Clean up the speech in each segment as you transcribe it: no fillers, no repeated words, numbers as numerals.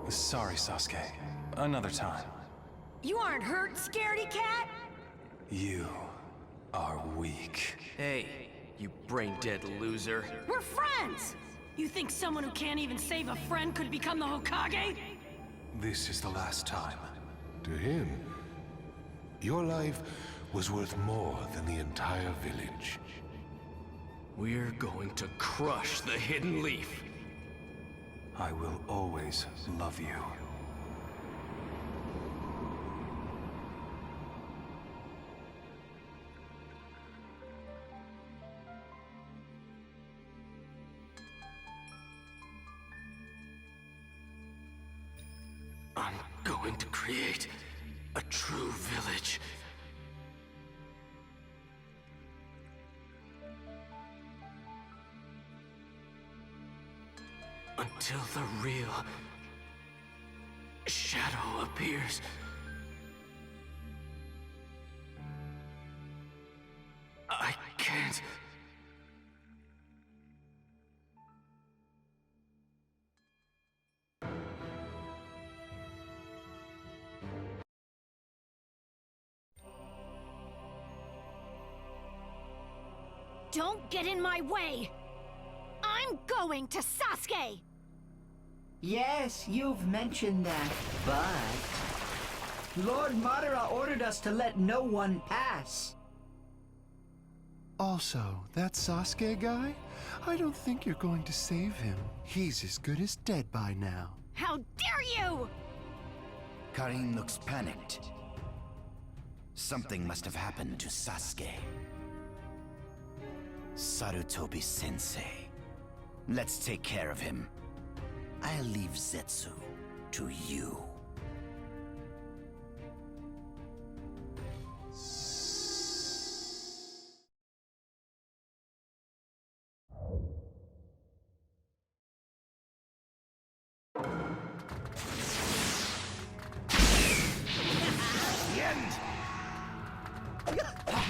Sorry, Sasuke. Another time. You aren't hurt, scaredy cat? You are weak. Hey, you brain-dead loser. We're friends! You think someone who can't even save a friend could become the Hokage? This is the last time. To him, your life was worth more than the entire village. We're going to crush the Hidden Leaf. I will always love you. I'm going to create a true village. Until the real shadow appears. I can't. Don't get in my way! I'm going to Sasuke! Yes, you've mentioned that, but Lord Madara ordered us to let no one pass. Also, that Sasuke guy? I don't think you're going to save him. He's as good as dead by now. How dare you! Karin looks panicked. Something must have happened to Sasuke. Sarutobi-sensei. Let's take care of him. I'll leave Zetsu to you.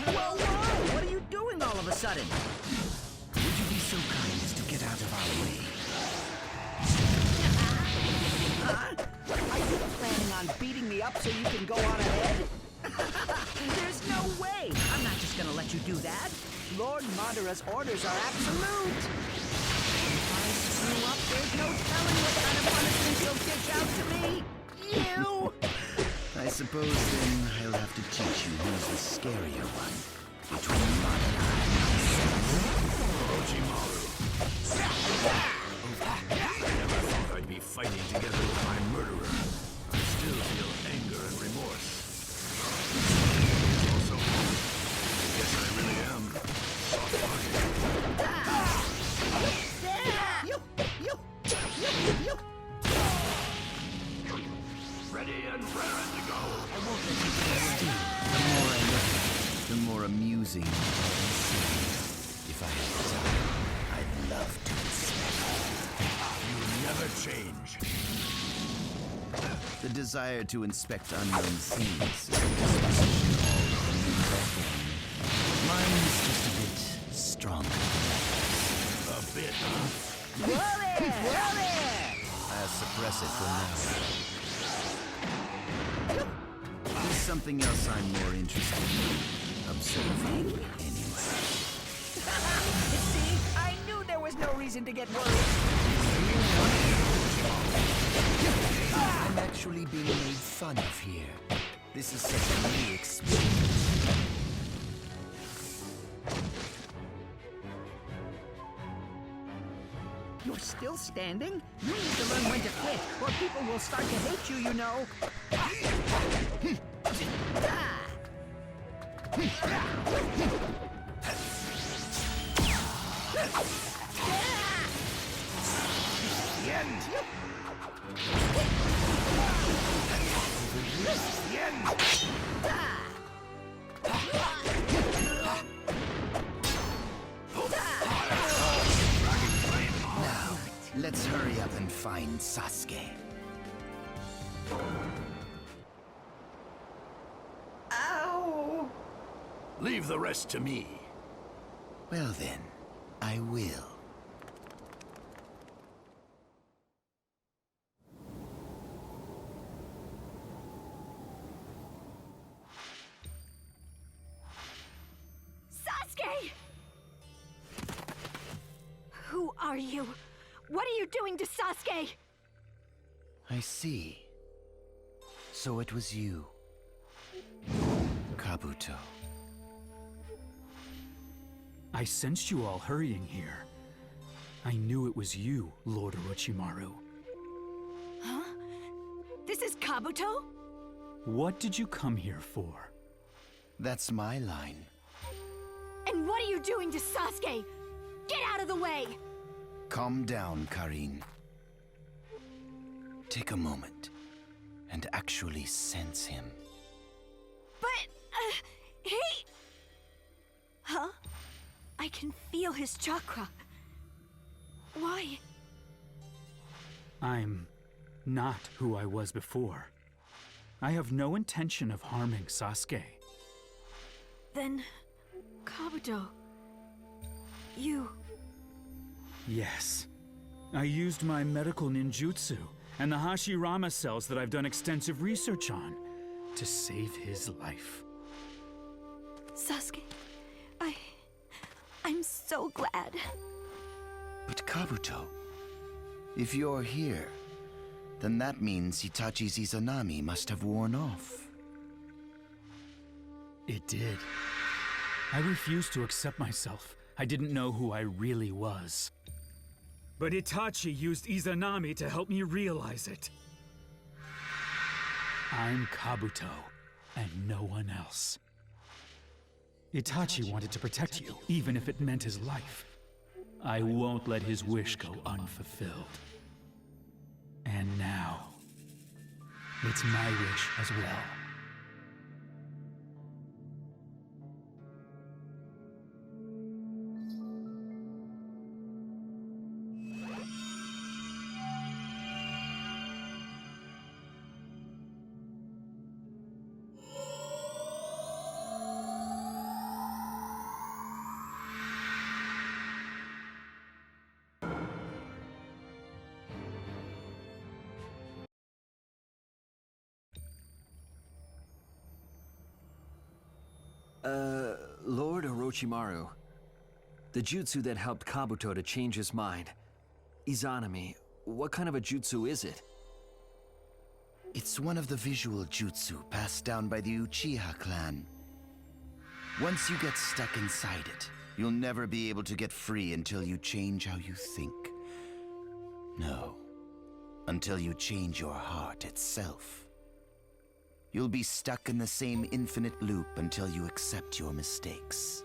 Whoa, whoa! What are you doing all of a sudden? Would you be so kind as to get out of our way? Are you planning on beating me up so you can go on ahead? There's no way! I'm not just gonna let you do that. Lord Madara's orders are absolute. If I screw up, there's no telling what kind of punishment you'll dish out to me. You! I suppose then I'll have to teach you who's the scarier one. Between Madara and Orochimaru. Never thought I'd be fighting together with my murderer. I still feel anger and remorse. Also, I guess I really am soft-hearted. Ready and raring to go. I won't let you get away. The more I look at it, the more amusing it seems. If I had time, I'd love to inspect. You never change. The desire to inspect unknown things is a disposition mine is just a bit stronger. A bit, huh? Whoa there! Whoa there! I'll suppress it for now. There's something else I'm more interested in. Observing, anyway. See? I knew there was no reason to get worried. I'm actually being made fun of here. This is such a new experience. You're still standing? You need to learn when to quit, or people will start to hate you, you know. The end. The end. Now, let's hurry up and find Sasuke. Ow! Leave the rest to me. Well then, I will. 「are you? What are you doing to Sasuke? I see. So it was you, Kabuto. I sensed you all hurrying here. I knew it was you, Lord Orochimaru. Huh? This is Kabuto? What did you come here for? That's my line. And what are you doing to Sasuke? Get out of the way! Calm down, Karin. Take a moment and actually sense him. But, he... Huh? I can feel his chakra. Why? I'm not who I was before. I have no intention of harming Sasuke. Then, Kabuto, you... Yes. I used my medical ninjutsu and the Hashirama cells that I've done extensive research on to save his life. Sasuke, I'm so glad. But Kabuto, if you're here, then that means Itachi's Izanami must have worn off. It did. I refused to accept myself. I didn't know who I really was. But Itachi used Izanami to help me realize it. I'm Kabuto, and no one else. Itachi wanted to protect you, even if it meant his life. I won't let his wish go unfulfilled. And now, it's my wish as well. Lord Orochimaru, the jutsu that helped Kabuto to change his mind, Izanami, what kind of a jutsu is it? It's one of the visual jutsu passed down by the Uchiha clan. Once you get stuck inside it, you'll never be able to get free until you change how you think. No, until you change your heart itself. You'll be stuck in the same infinite loop until you accept your mistakes.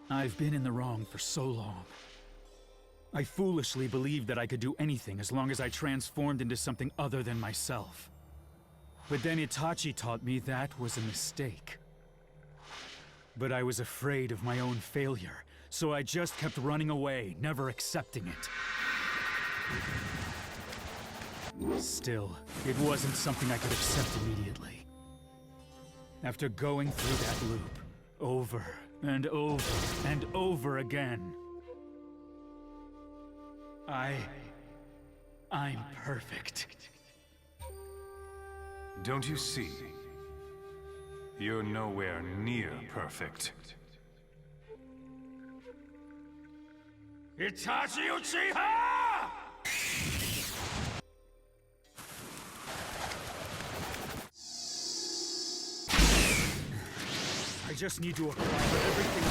I've been in the wrong for so long. I foolishly believed that I could do anything as long as I transformed into something other than myself. But then Itachi taught me that was a mistake. But I was afraid of my own failure, so I just kept running away, never accepting it. Still, it wasn't something I could accept immediately. After going through that loop, over and over and over again, I'm perfect. Don't you see? You're nowhere near perfect. Itachi Uchiha! I just need to acquire everything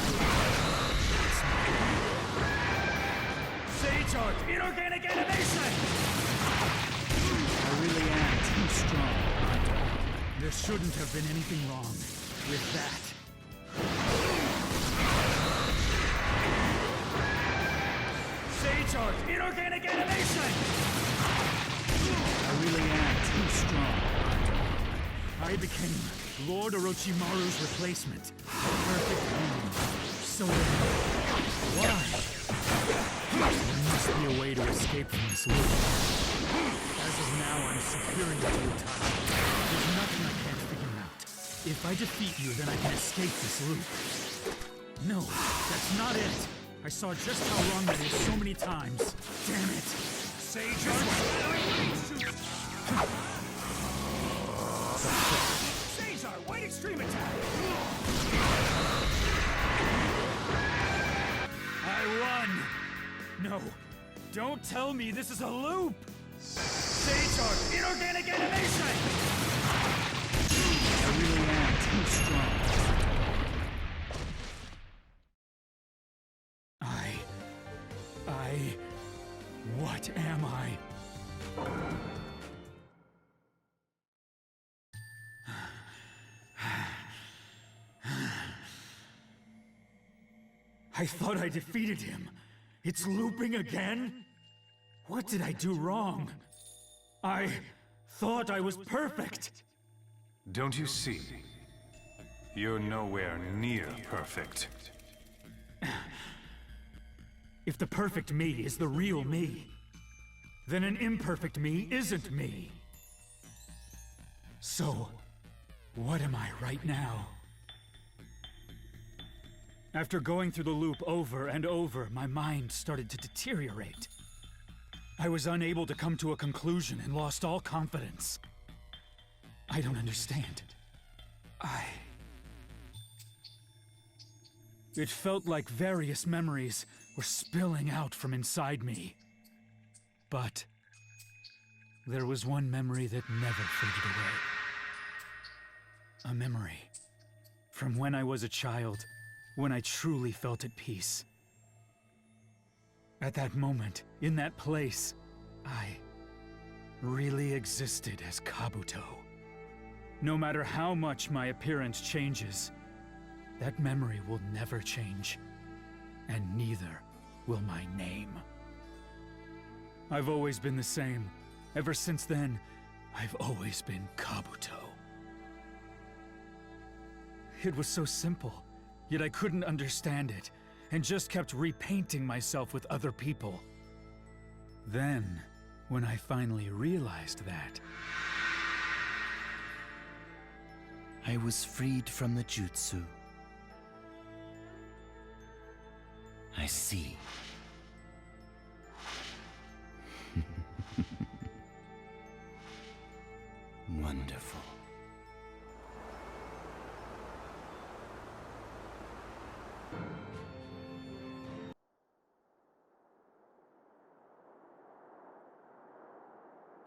Sage Art! Inorganic Animation! I really am too strong. There shouldn't have been anything wrong with that. Sage Art! Inorganic Animation! I really am too strong. I became Lord Orochimaru's replacement. A perfect being. So why? There must be a way to escape from this loop. As of now, I'm superior to Itachi. There's nothing I can't figure out. If I defeat you, then I can escape this loop. No, that's not it. I saw just how wrong that is so many times. Damn it. Sage Art Shattering Shoots! Caesar, wait! Right extreme attack! I won! No, don't tell me this is a loop! Sage Arc, inorganic animation! I really am too strong. What am I? I thought I defeated him. It's looping again? What did I do wrong? I thought I was perfect. Don't you see? You're nowhere near perfect. If the perfect me is the real me, then an imperfect me isn't me. So, what am I right now? After going through the loop over and over, my mind started to deteriorate. I was unable to come to a conclusion and lost all confidence. I don't understand. It felt like various memories were spilling out from inside me. But there was one memory that never faded away. A memory from when I was a child, when I truly felt at peace. At that moment, in that place, I really existed as Kabuto. No matter how much my appearance changes, that memory will never change, and neither will my name. I've always been the same. Ever since then, I've always been Kabuto. It was so simple, yet I couldn't understand it, and just kept repainting myself with other people. Then, when I finally realized that, I was freed from the jutsu. I see. Wonderful.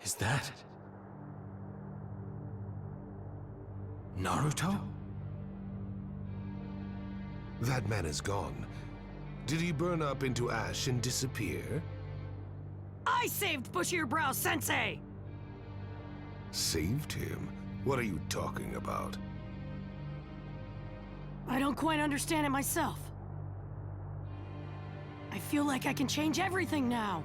Is that Naruto? That man is gone. Did he burn up into ash and disappear? I saved Bushy-Brow Sensei! Saved him? What are you talking about? I don't quite understand it myself. I feel like I can change everything now.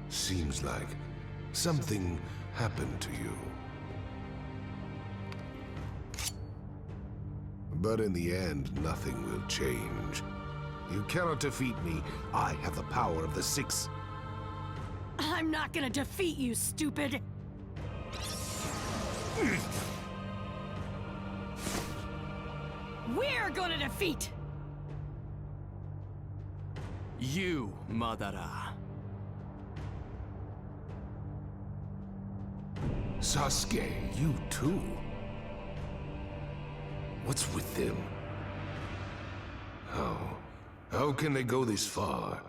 Seems like something happened to you. But in the end, nothing will change. You cannot defeat me. I have the power of the six. I'm not gonna defeat you, stupid! We're gonna defeat! You, Madara. Sasuke, you too? What's with them? How can they go this far?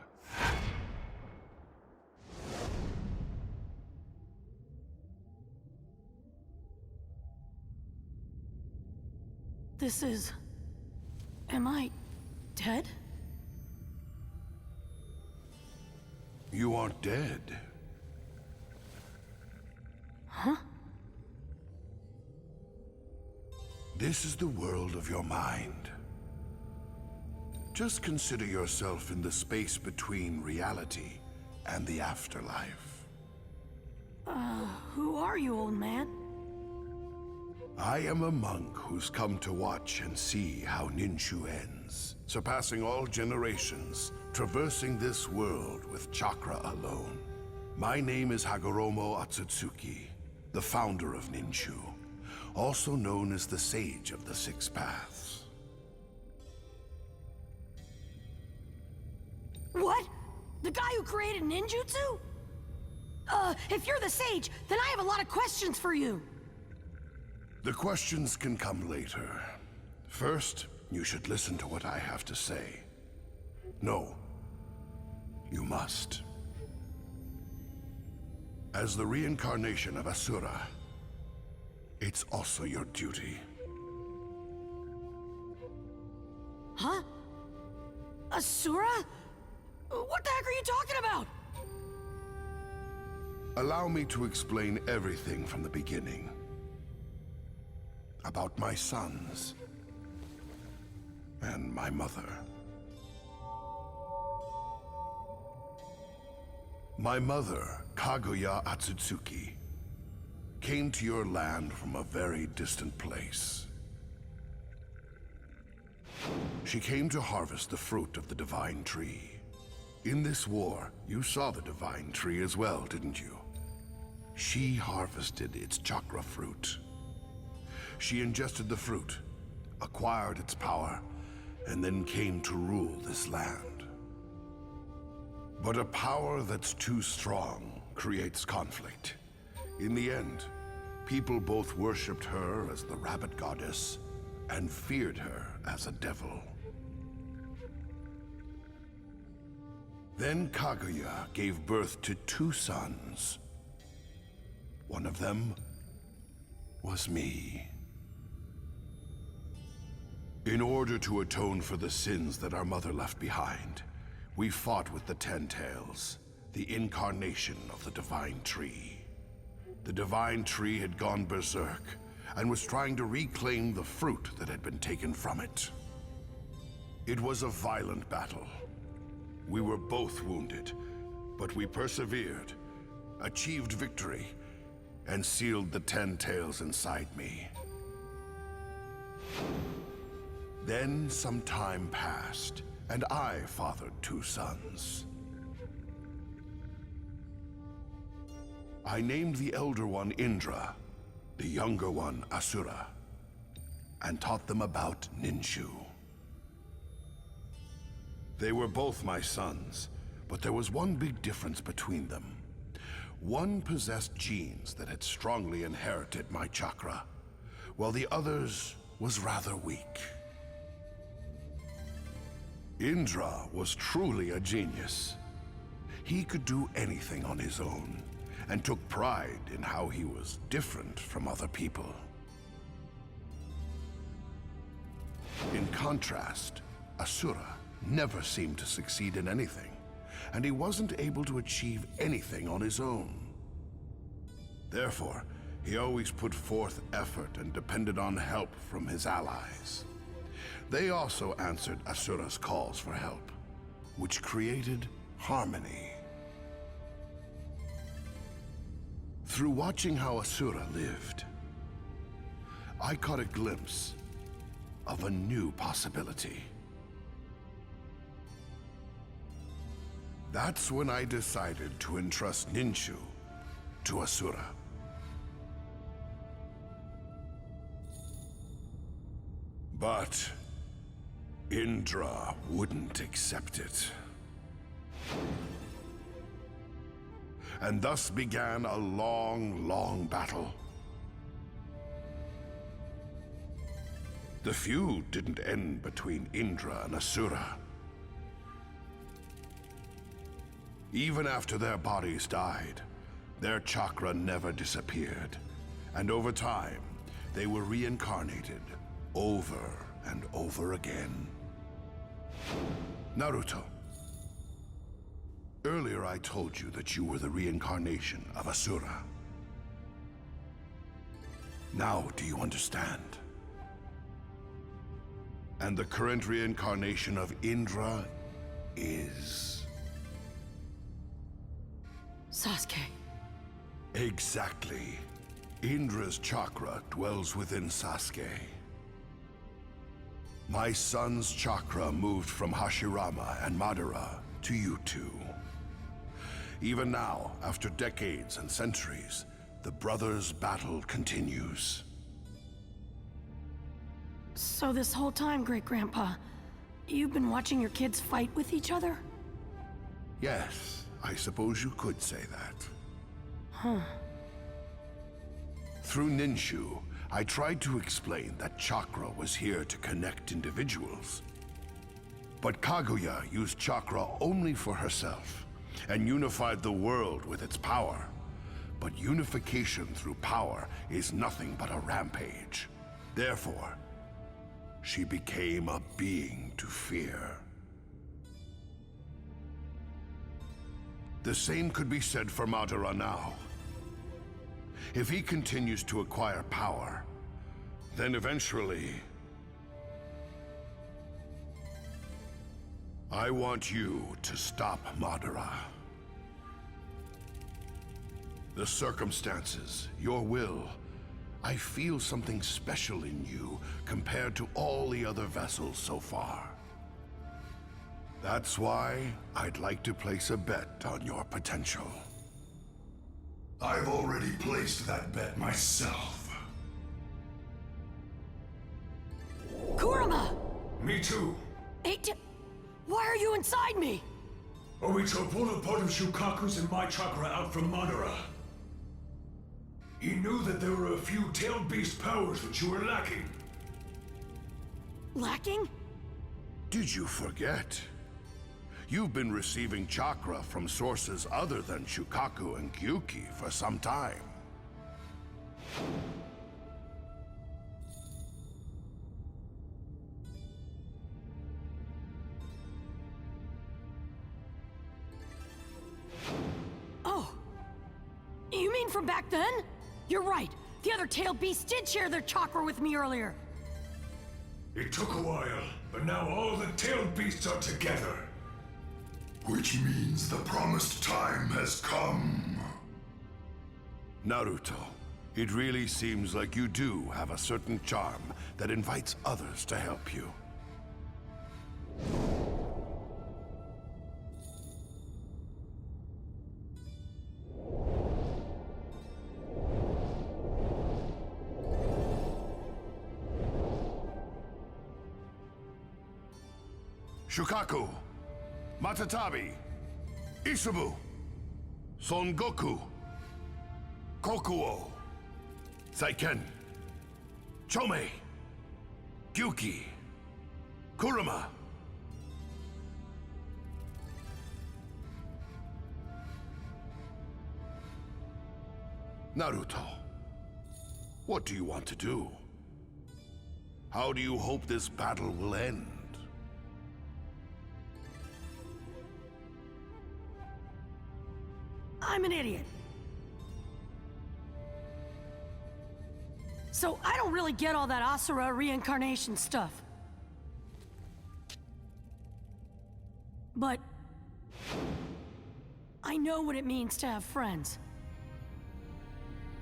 This is... Am I... dead? You aren't dead. Huh? This is the world of your mind. Just consider yourself in the space between reality and the afterlife. Who are you, old man? I am a monk who's come to watch and see how Ninshu ends, surpassing all generations, traversing this world with chakra alone. My name is Hagoromo Atsutsuki, the founder of Ninshu, also known as the Sage of the Six Paths. What? The guy who created ninjutsu? If you're the sage, then I have a lot of questions for you. The questions can come later. First, you should listen to what I have to say. No, you must. As the reincarnation of Asura, it's also your duty. Huh? Asura? What the heck are you talking about? Allow me to explain everything from the beginning. About my sons. And my mother. My mother, Kaguya Atsutsuki, came to your land from a very distant place. She came to harvest the fruit of the divine tree. In this war, you saw the divine tree as well, didn't you? She harvested its chakra fruit. She ingested the fruit, acquired its power, and then came to rule this land. But a power that's too strong creates conflict. In the end, people both worshipped her as the rabbit goddess and feared her as a devil. Then Kaguya gave birth to 2 sons. One of them was me. In order to atone for the sins that our mother left behind, we fought with the Ten Tails, the incarnation of the divine tree. The divine tree had gone berserk and was trying to reclaim the fruit that had been taken from it. It was a violent battle. We were both wounded, but we persevered, achieved victory, and sealed the Ten Tails inside me. Then some time passed, and I fathered 2 sons. I named the elder one Indra, the younger one Asura, and taught them about Ninshu. They were both my sons, but there was one big difference between them. One possessed genes that had strongly inherited my chakra, while the other's was rather weak. Indra was truly a genius. He could do anything on his own, and took pride in how he was different from other people. In contrast, Asura never seemed to succeed in anything, and he wasn't able to achieve anything on his own. Therefore, he always put forth effort and depended on help from his allies. They also answered Asura's calls for help, which created harmony. Through watching how Asura lived, I caught a glimpse of a new possibility. That's when I decided to entrust Ninshu to Asura. But Indra wouldn't accept it. And thus began a long, long battle. The feud didn't end between Indra and Asura. Even after their bodies died, their chakra never disappeared. And over time, they were reincarnated over and over again. Naruto. Earlier I told you that you were the reincarnation of Asura. Now do you understand? And the current reincarnation of Indra is... Sasuke. Exactly. Indra's chakra dwells within Sasuke. My son's chakra moved from Hashirama and Madara to you two. Even now, after decades and centuries, the brothers' battle continues. So this whole time, Great-Grandpa, you've been watching your kids fight with each other? Yes, I suppose you could say that. Through Ninshu, I tried to explain that chakra was here to connect individuals. But Kaguya used chakra only for herself, and unified the world with its power. But unification through power is nothing but a rampage. Therefore, she became a being to fear. The same could be said for Madara now. If he continues to acquire power, then eventually... I want you to stop Madara. The circumstances, your will, I feel something special in you compared to all the other vessels so far. That's why I'd like to place a bet on your potential. I've already placed that bet myself. Kurama! Me too. Why are you inside me? Obito pulled a part of Shukaku's and my chakra out from Madara. He knew that there were a few tailed beast powers that you were lacking. Lacking? Did you forget? You've been receiving chakra from sources other than Shukaku and Gyuki for some time. Oh. You mean from back then? You're right. The other tailed beasts did share their chakra with me earlier. It took a while, but now all the tailed beasts are together. Which means the promised time has come. Naruto, it really seems like you do have a certain charm that invites others to help you. Shukaku, Matatabi, Isubu, Son Goku, Kokuo, Saiken, Chomei, Gyuki, Kurama. Naruto, what do you want to do? How do you hope this battle will end? I'm an idiot. So I don't really get all that Asura reincarnation stuff. But I know what it means to have friends.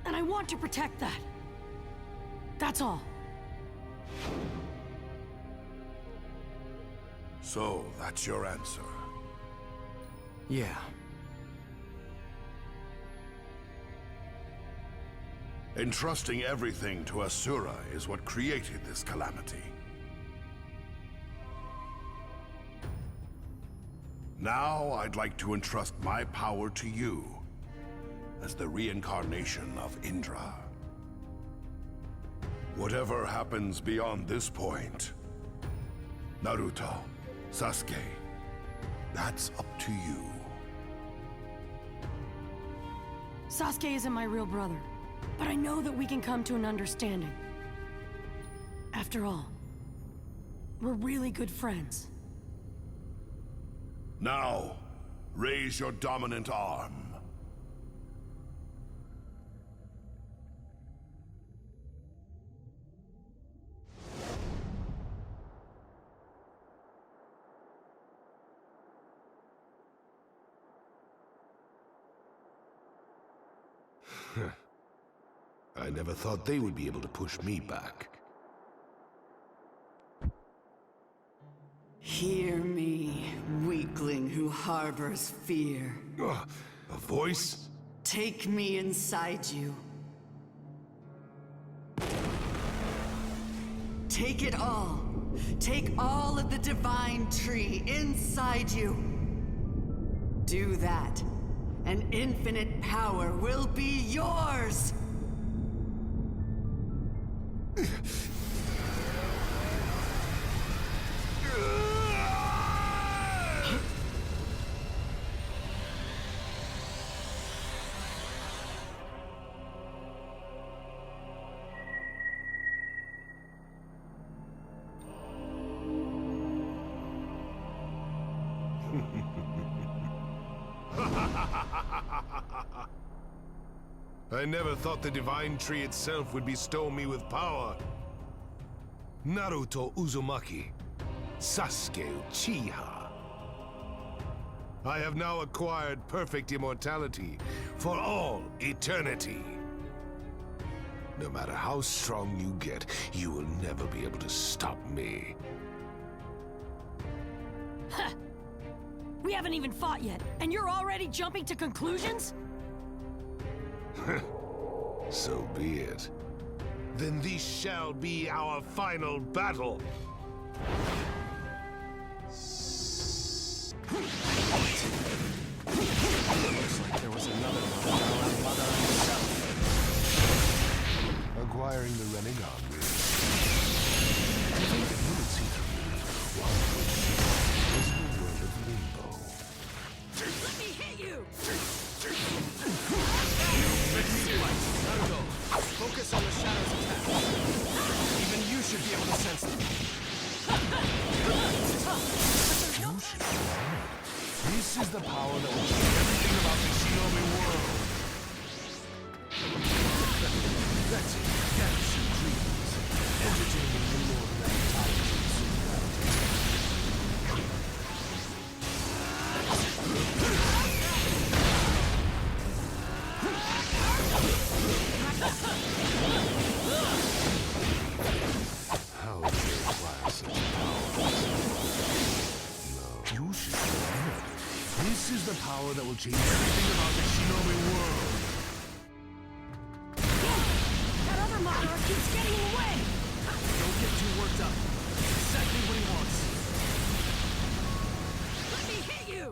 And I want to protect that. That's all. So, that's your answer. Yeah. Entrusting everything to Asura is what created this calamity. Now, I'd like to entrust my power to you as the reincarnation of Indra. Whatever happens beyond this point, Naruto, Sasuke, that's up to you. Sasuke isn't my real brother, but I know that we can come to an understanding. After all, we're really good friends. Now, raise your dominant arm. I never thought they would be able to push me back. Hear me, weakling who harbors fear. A voice? Take me inside you. Take it all. Take all of the divine tree inside you. Do that, and infinite power will be yours! I never thought the divine tree itself would bestow me with power. Naruto Uzumaki, Sasuke Uchiha. I have now acquired perfect immortality for all eternity. No matter how strong you get, you will never be able to stop me. We haven't even fought yet, and you're already jumping to conclusions? So be it. Then this shall be our final battle. Looks like there was another one around Madara himself. Acquiring the Renegon will. I think that you would see through me one which is the world of Limbo. Let me hit you! Naruto, focus on the shadow's attack. Even you should be able to sense them. You should be honored. This is the power that will change everything about the Shinobi world. That's it. Gather some dreams. Entertaining the Lord of How do you acquire such power? No. You should be honored. This is the power that will change everything about the Shinobi world. That other Madara keeps getting in the way! Don't get too worked up. It's exactly what he wants. Let me hit you!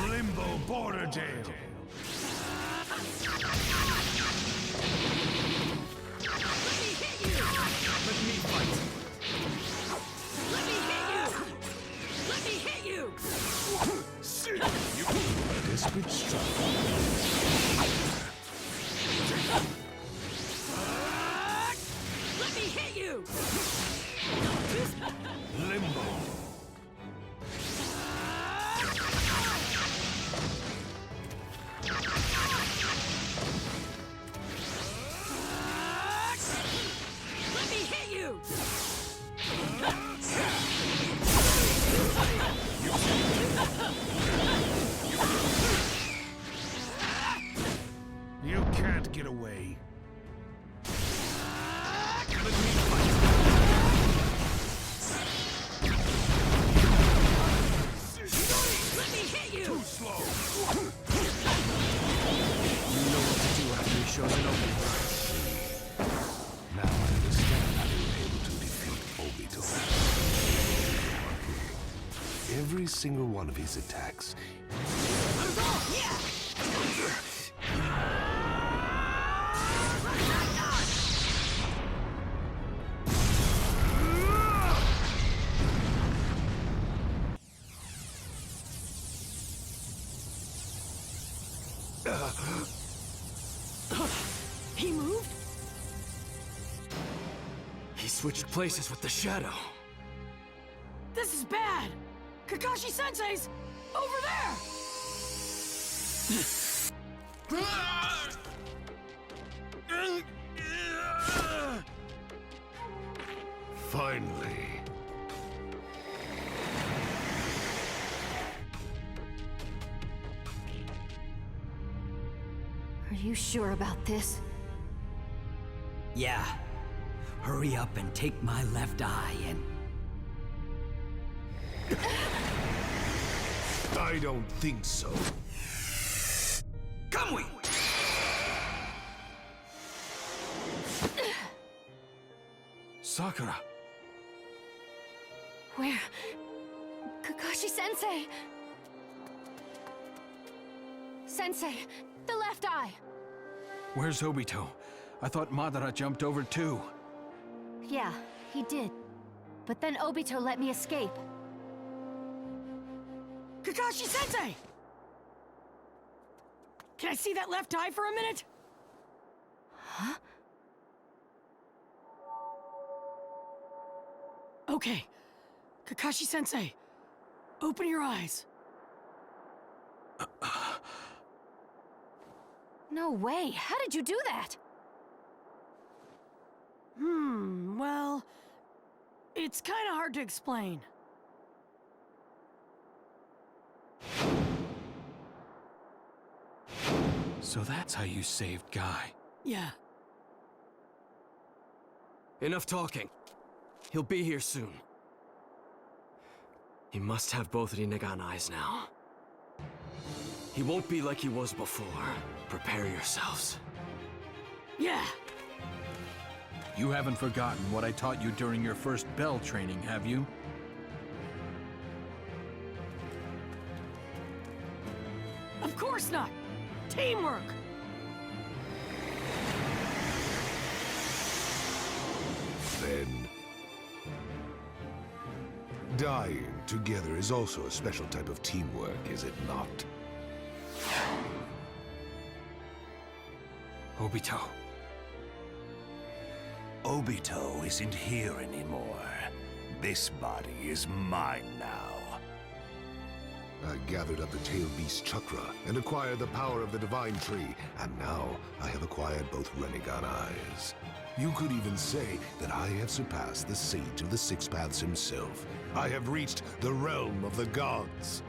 Limbo Border Jail. Let me fight. Let me hit you! Let me hit you! You desperate struggle. Let me hit you! Limbo. Let me hit you! You can't get away. Let me hit you! Too slow. You know what to do after he shows an opening. Now I understand how you were able to defeat Obito. Every single one of his attacks. He moved? He switched places with the shadow. This is bad! Kakashi-sensei's over there! Finally. Are you sure about this? Yeah. Hurry up and take my left eye and... I don't think so. Come we! Sakura. Where? Kakashi-sensei! Sensei, the left eye! Where's Obito? I thought Madara jumped over too. Yeah, he did. But then Obito let me escape. Kakashi-sensei! Can I see that left eye for a minute? Huh? Okay. Kakashi-sensei, open your eyes. No way. How did you do that? Well, it's kind of hard to explain. So that's how you saved Guy. Yeah. Enough talking. He'll be here soon. He must have both Rinnegan eyes now. He won't be like he was before. Prepare yourselves. Yeah. You haven't forgotten what I taught you during your first bell training, have you? Of course not. Teamwork. Then... dying together is also a special type of teamwork, is it not? Obito. Obito isn't here anymore. This body is mine now. I gathered up the tail beast chakra and acquired the power of the divine tree, and now I have acquired both Rinnegan eyes. You could even say that I have surpassed the Sage of the Six Paths himself. I have reached the realm of the gods.